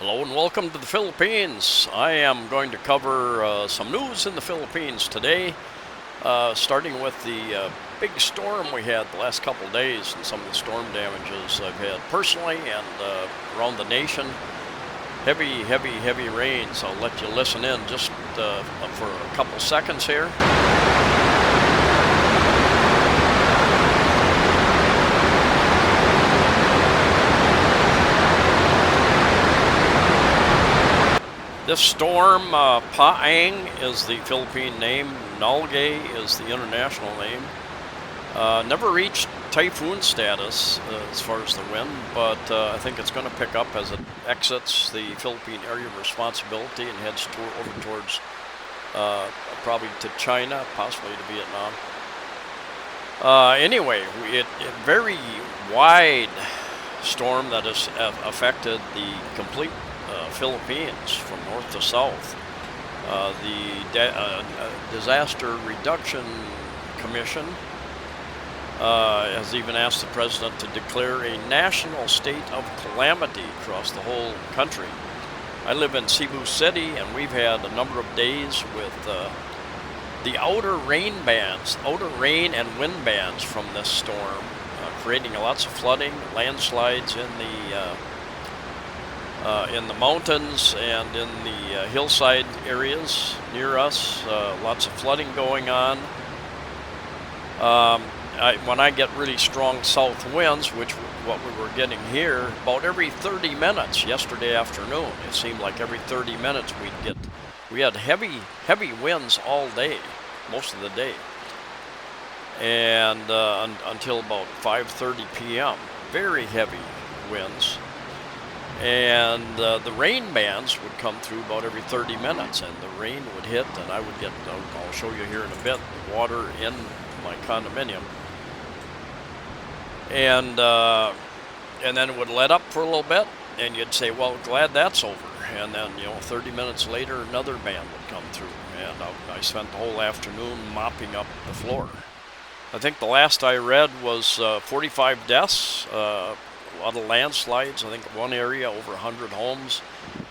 Hello and welcome to the Philippines. I am going to cover some news in the Philippines today, starting with the big storm we had the last couple of days and some of the storm damages I've had personally and around the nation. Heavy rains. I'll let you listen in just for a couple seconds here. This storm, Paeng is the Philippine name, Nalgae is the international name. Never reached typhoon status as far as the wind, but I think it's going to pick up as it exits the Philippine area of responsibility and heads over towards probably to China, possibly to Vietnam. Anyway, it very wide storm that has affected the complete Philippines from north to south. The Disaster Reduction Commission has even asked the president to declare a national state of calamity across the whole country. I live in Cebu City, and we've had a number of days with the outer rain and wind bands from this storm, creating lots of flooding, landslides in the mountains and in the hillside areas near us. Lots of flooding going on. When I get really strong south winds, which what we were getting here, about every 30 minutes yesterday afternoon, it seemed like every 30 minutes we had heavy winds all day, most of the day, and until about 5:30 p.m. Very heavy winds. And the rain bands would come through about every 30 minutes, and the rain would hit, and I would get, I'll show you here in a bit, water in my condominium. And then it would let up for a little bit, and you'd say, well, glad that's over. And then, 30 minutes later, another band would come through, and I spent the whole afternoon mopping up the floor. I think the last I read was 45 deaths. A lot of landslides. I think one area, over 100 homes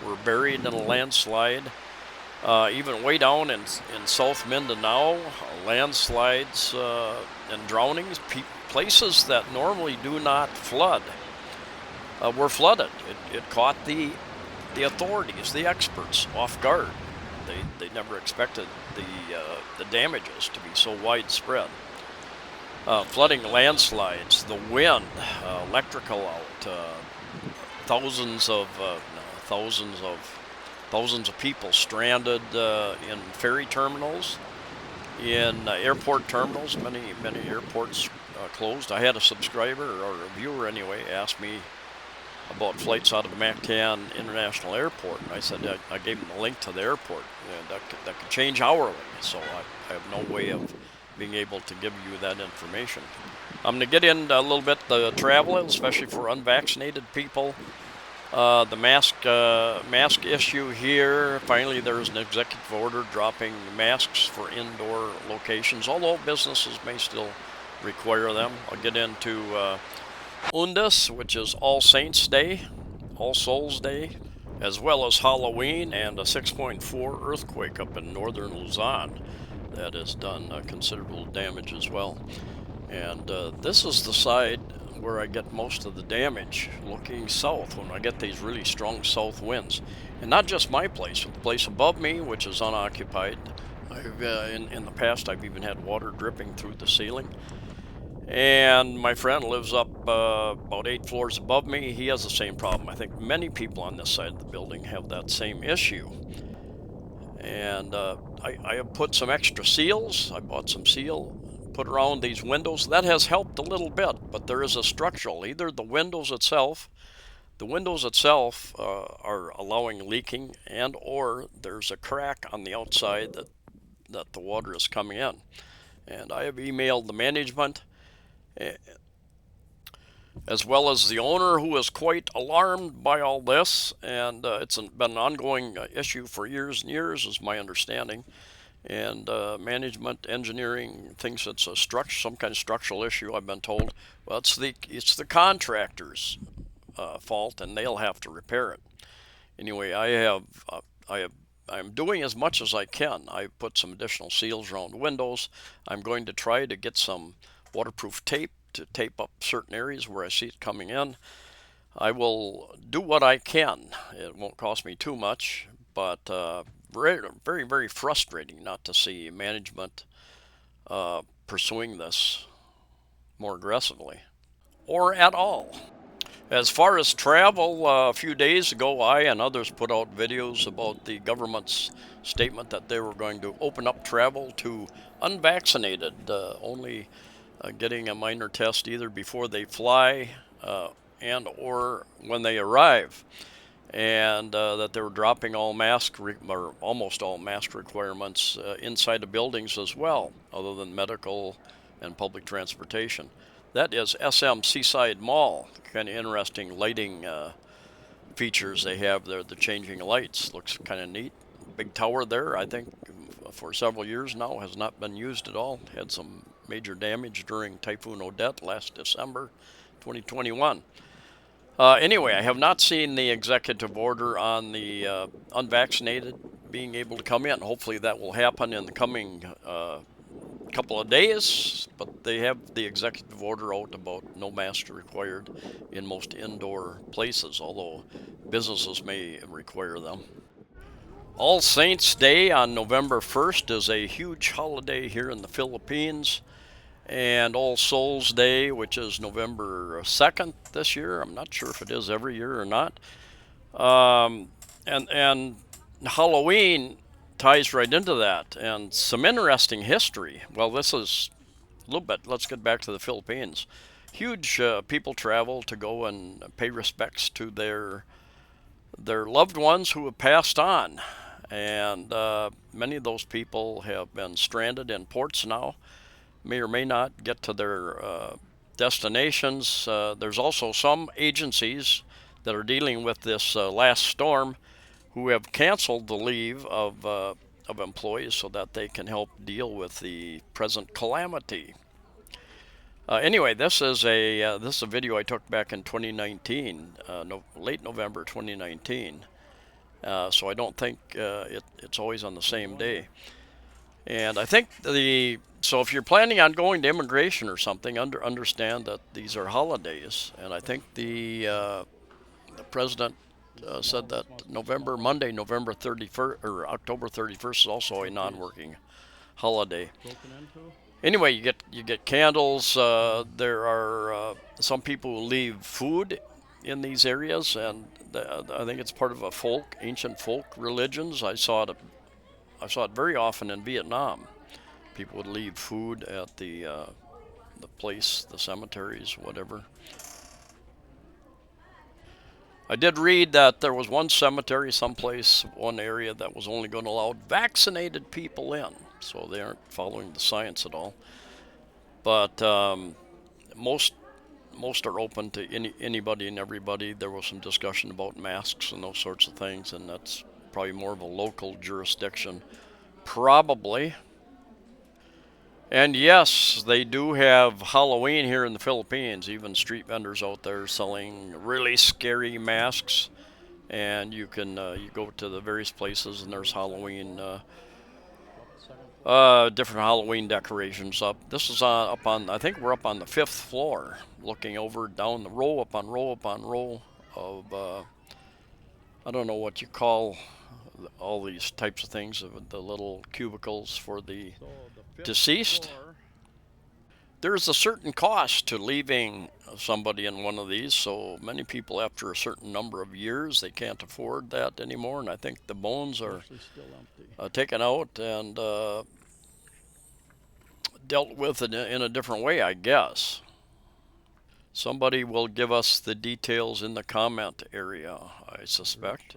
were buried in a landslide. Even way down in South Mindanao, landslides and drownings. Places that normally do not flood were flooded. It caught the authorities, the experts, off guard. They never expected the damages to be so widespread. Flooding, landslides, the wind, electrical out, thousands of people stranded in ferry terminals, in airport terminals. Many airports closed. I had a subscriber, or a viewer anyway, ask me about flights out of Mactan International Airport, and I said I gave him a link to the airport, and that could change hourly. So I have no way of being able to give you that information. I'm going to get into a little bit the travel, especially for unvaccinated people. The mask issue here. Finally, there's an executive order dropping masks for indoor locations, although businesses may still require them. I'll get into Undas, which is All Saints Day, All Souls Day, as well as Halloween, and a 6.4 earthquake up in northern Luzon that has done considerable damage as well. And this is the side where I get most of the damage, looking south when I get these really strong south winds. And not just my place, but the place above me, which is unoccupied. In the past, I've even had water dripping through the ceiling. And my friend lives up about 8 floors above me. He has the same problem. I think many people on this side of the building have that same issue. And I have put some extra seals. I bought some seal, put around these windows. That has helped a little bit, but there is a structural. Either the windows itself are allowing leaking, and or there's a crack on the outside that the water is coming in. And I have emailed the management, as well as the owner, who is quite alarmed by all this, and it's been an ongoing issue for years and years, is my understanding. And management engineering thinks it's some kind of structural issue. I've been told, well, it's the contractor's fault, and they'll have to repair it. Anyway, I have I'm doing as much as I can. I put some additional seals around the windows. I'm going to try to get some waterproof tape to tape up certain areas where I see it coming in. I will do what I can. It won't cost me too much, but very, very, very frustrating not to see management pursuing this more aggressively or at all. As far as travel, a few days ago, I and others put out videos about the government's statement that they were going to open up travel to unvaccinated, only getting a minor test either before they fly and or when they arrive, and that they were dropping all or almost all mask requirements inside the buildings as well, other than medical and public transportation. That is SM Seaside Mall. Kind of interesting lighting features they have there. The changing lights looks kind of neat. Big tower there, I think, for several years now has not been used at all. Had some major damage during Typhoon Odette last December, 2021. Anyway, I have not seen the executive order on the unvaccinated being able to come in. Hopefully, that will happen in the coming couple of days. But they have the executive order out about no masks required in most indoor places, although businesses may require them. All Saints' Day on November 1st is a huge holiday here in the Philippines. And All Souls Day, which is November 2nd this year. I'm not sure if it is every year or not. Um, and Halloween ties right into that, and some interesting history. Well, this is a little bit. Let's get back to the Philippines. Huge people travel to go and pay respects to their loved ones who have passed on, and many of those people have been stranded in ports now, may or may not get to their destinations. There's also some agencies that are dealing with this last storm who have canceled the leave of employees so that they can help deal with the present calamity. Anyway, this is a video I took back in 2019, late November 2019. So I don't think it's always on the same day. And I think so if you're planning on going to immigration or something, understand that these are holidays. And I think the president said that Monday, November 31st or October 31st is also a non-working holiday. Anyway, you get candles. There are some people who leave food in these areas, and I think it's part of a ancient folk religions. I saw it very often in Vietnam. People would leave food at the place, the cemeteries, whatever. I did read that there was one cemetery, someplace, one area that was only going to allow vaccinated people in, so they aren't following the science at all. But most most are open to anybody and everybody. There was some discussion about masks and those sorts of things, and that's probably more of a local jurisdiction, probably. And yes, they do have Halloween here in the Philippines. Even street vendors out there selling really scary masks, and you go to the various places and there's different Halloween decorations up. This is up on, I think we're up on the fifth floor, looking over down the row upon row upon row of, I don't know what you call all these types of things, of the little cubicles for the deceased. There's a certain cost to leaving somebody in one of these, so many people, after a certain number of years, they can't afford that anymore, and I think the bones are taken out and dealt with in a different way, I guess. Somebody will give us the details in the comment area, I suspect.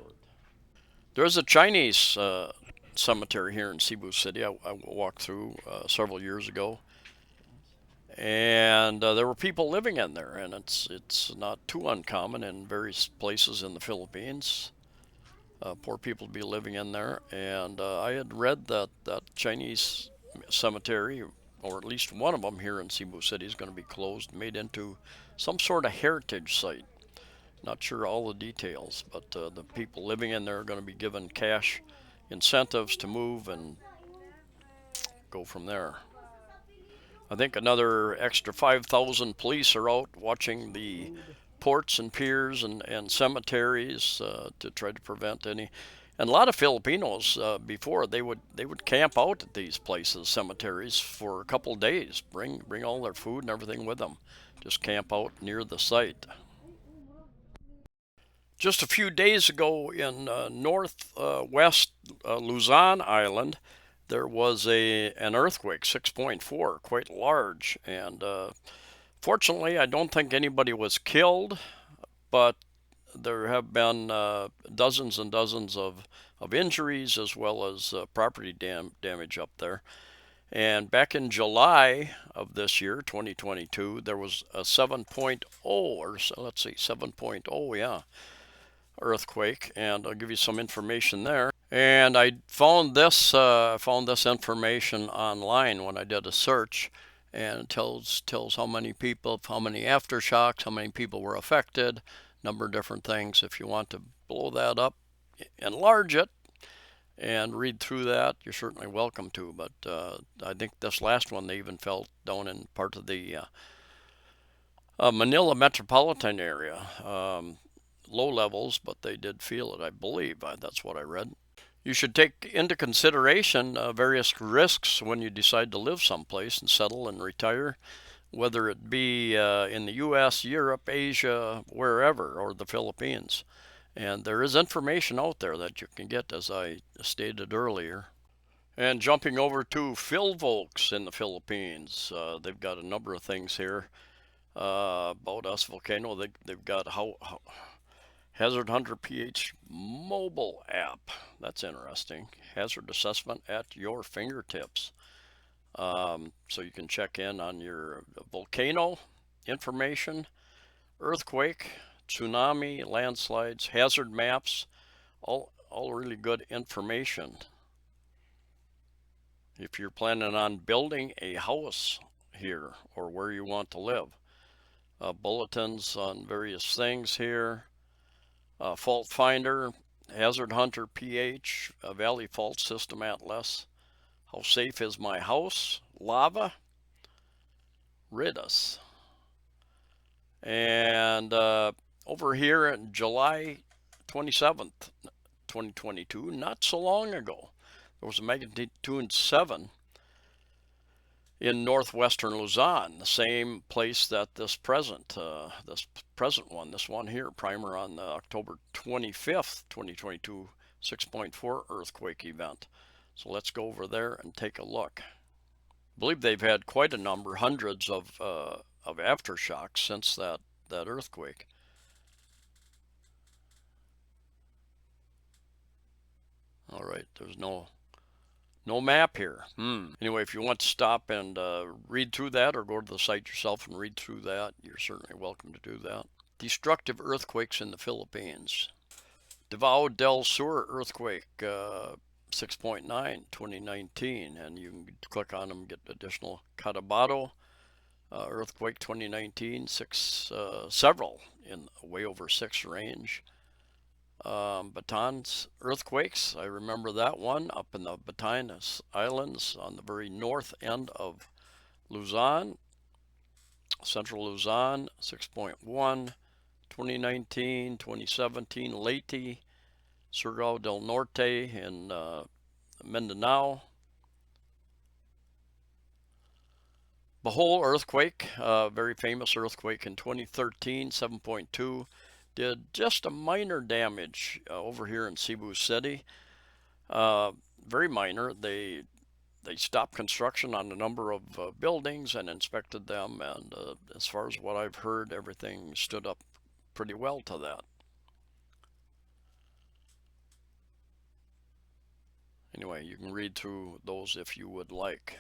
There's a Chinese cemetery here in Cebu City I walked through several years ago, and there were people living in there, and it's not too uncommon in various places in the Philippines. Poor people to be living in there, and I had read that Chinese cemetery, or at least one of them here in Cebu City, is going to be closed, made into some sort of heritage site. Not sure all the details, but the people living in there are going to be given cash incentives to move and go from there. I think another extra 5,000 police are out watching the ports and piers and cemeteries to try to prevent any. And a lot of Filipinos before they would camp out at these places, cemeteries, for a couple of days. Bring all their food and everything with them. Just camp out near the site. Just a few days ago in northwest Luzon Island, there was an earthquake, 6.4, quite large, and fortunately, I don't think anybody was killed, but there have been dozens and dozens of injuries as well as property damage up there. And back in July of this year, 2022, there was a 7.0, or let's see, 7.0, yeah, earthquake, and I'll give you some information there. And I found this information online when I did a search, and it tells how many people, how many aftershocks, how many people were affected, number of different things. If you want to blow that up, enlarge it, and read through that, you're certainly welcome to. But I think this last one they even felt down in part of the Manila metropolitan area. Low levels, but they did feel it, I believe. That's what I read. You should take into consideration various risks when you decide to live someplace and settle and retire, whether it be in the U.S., Europe, Asia, wherever, or the Philippines. And there is information out there that you can get, as I stated earlier. And jumping over to Phil Volks in the Philippines, they've got a number of things here about us volcano. They've got how Hazard Hunter PH mobile app. That's interesting. Hazard assessment at your fingertips. So you can check in on your volcano information, earthquake, tsunami, landslides, hazard maps, all really good information. If you're planning on building a house here or where you want to live, bulletins on various things here. Fault Finder, Hazard Hunter PH, Valley Fault System Atlas, How Safe Is My House, Lava, Ridus. And over here in July 27th, 2022, not so long ago, there was a magnitude 7 in northwestern Luzon, the same place that this present one, this one here, primer on October 25th, 2022, 6.4 earthquake event. So let's go over there and take a look. I believe they've had quite a number, hundreds of aftershocks since that earthquake. All right, there's no map here. Anyway, if you want to stop and read through that or go to the site yourself and read through that, you're certainly welcome to do that. Destructive earthquakes in the Philippines. Davao del Sur earthquake, 6.9, 2019, and you can click on them and get additional. Cotabato earthquake, 2019, several in way over 6 range. Batan's earthquakes, I remember that one up in the Batanes Islands on the very north end of Luzon, central Luzon, 6.1, 2019, 2017, Leyte, Surigao del Norte in Mindanao. Bohol earthquake, very famous earthquake in 2013, 7.2. Did just a minor damage over here in Cebu City. Very minor. They stopped construction on a number of buildings and inspected them, and as far as what I've heard, everything stood up pretty well to that. Anyway, you can read through those if you would like.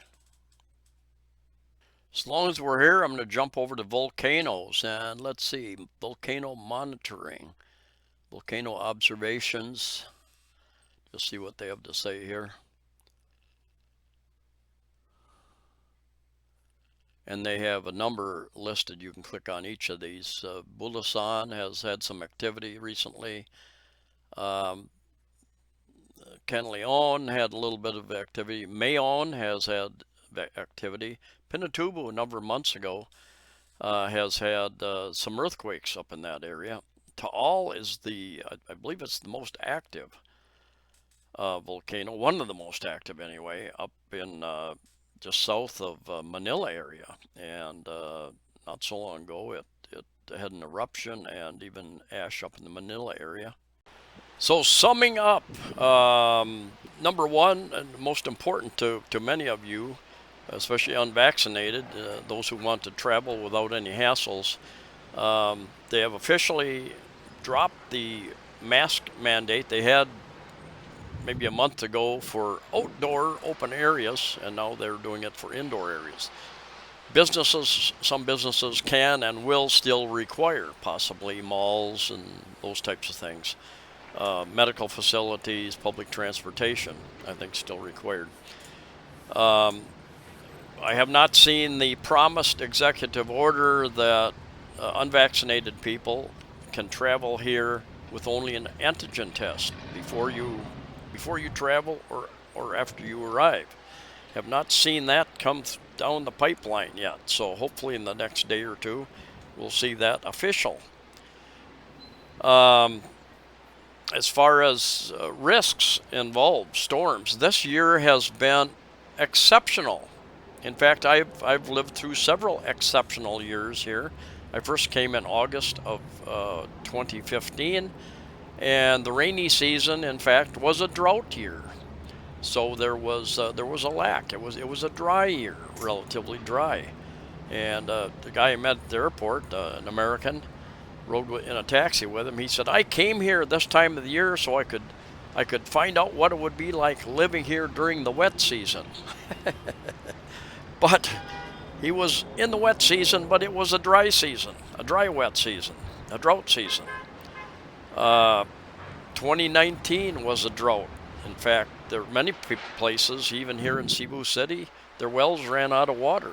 As long as we're here, I'm going to jump over to volcanoes, and let's see, volcano monitoring, volcano observations. Just see what they have to say here. and they have a number listed. You can click on each of these. Bulasan has had some activity recently. Um, Leon had a little bit of activity. Mayon has had activity. Pinatubo, a number of months ago, has had some earthquakes up in that area. Taal is I believe it's the most active volcano, one of the most active anyway, up in just south of Manila area. And not so long ago, it had an eruption and even ash up in the Manila area. So summing up, number one, and most important to many of you, especially unvaccinated, those who want to travel without any hassles, they have officially dropped the mask mandate they had maybe a month ago for outdoor open areas, and now they're doing it for indoor areas. Some businesses can and will still require, possibly malls and those types of things. Medical facilities, public transportation, I think still required. I have not seen the promised executive order that unvaccinated people can travel here with only an antigen test before you travel or after you arrive. Have not seen that come down the pipeline yet. So hopefully in the next day or two, we'll see that official. As far as risks involved, storms, this year has been exceptional. In fact, I've lived through several exceptional years here. I first came in August of 2015, and the rainy season, in fact, was a drought year. So there was a lack. It was a dry year, relatively dry. And the guy I met at the airport, an American, rode in a taxi with him. He said, "I came here this time of the year so I could find out what it would be like living here during the wet season." But he was in the wet season, but it was a dry season, a dry wet season, a drought season. 2019 was a drought. In fact, there are many places, even here in Cebu City, their wells ran out of water.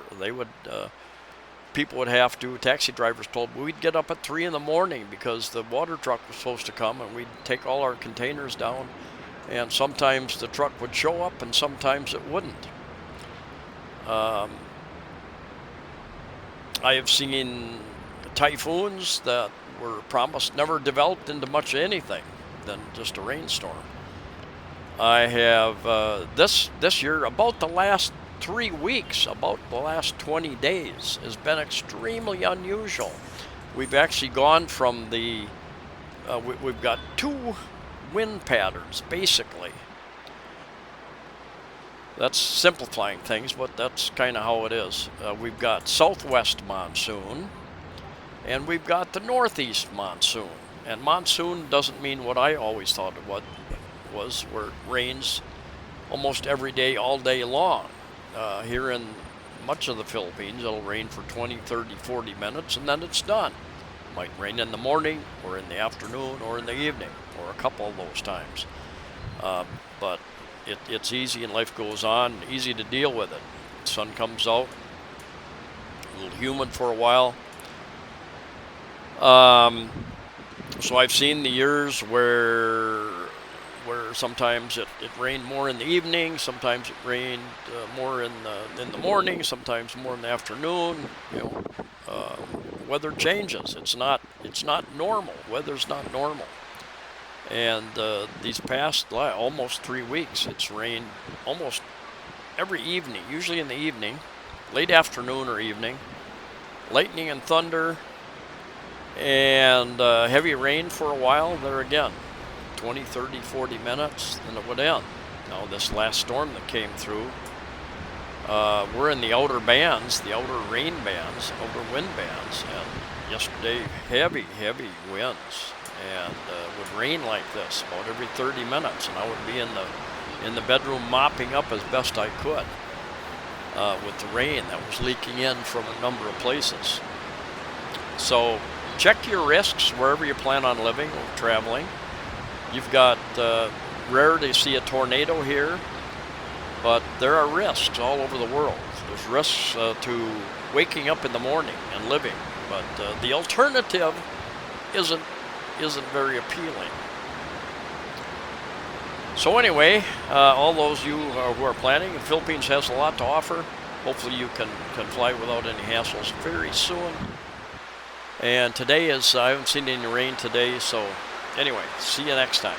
People would have to, taxi drivers told me, we'd get up at 3 in the morning because the water truck was supposed to come, and we'd take all our containers down, and sometimes the truck would show up and sometimes it wouldn't. I have seen typhoons that were promised never developed into much anything than just a rainstorm. I have this year, about the last 3 weeks, about the last 20 days, has been extremely unusual. We've actually gone from we've got 2 wind patterns, basically. That's simplifying things, but that's kind of how it is. We've got southwest monsoon, and we've got the northeast monsoon. And monsoon doesn't mean what I always thought it was, where it rains almost every day, all day long. Here in much of the Philippines, it'll rain for 20, 30, 40 minutes, and then it's done. It might rain in the morning, or in the afternoon, or in the evening, or a couple of those times. But it's easy and life goes on, easy to deal with it. The sun comes out, a little humid for a while. So I've seen the years where sometimes it rained more in the evening, sometimes it rained more in the morning, sometimes more in the afternoon. Weather changes. It's not normal. Weather's not normal. And these past almost 3 weeks, it's rained almost every evening, usually in the evening, late afternoon or evening, lightning and thunder, and heavy rain for a while there again, 20, 30, 40 minutes, and it would end. Now this last storm that came through, we're in the outer bands, the outer rain bands, outer wind bands, and yesterday heavy winds, and would rain like this about every 30 minutes, and I would be in the bedroom mopping up as best I could with the rain that was leaking in from a number of places. So check your risks wherever you plan on living or traveling. You've got rare to see a tornado here. But there are risks all over the world. There's risks to waking up in the morning and living, but the alternative isn't very appealing. So anyway, all those you who are planning, the Philippines has a lot to offer. Hopefully you can fly without any hassles very soon. And today I haven't seen any rain today, so anyway, see you next time.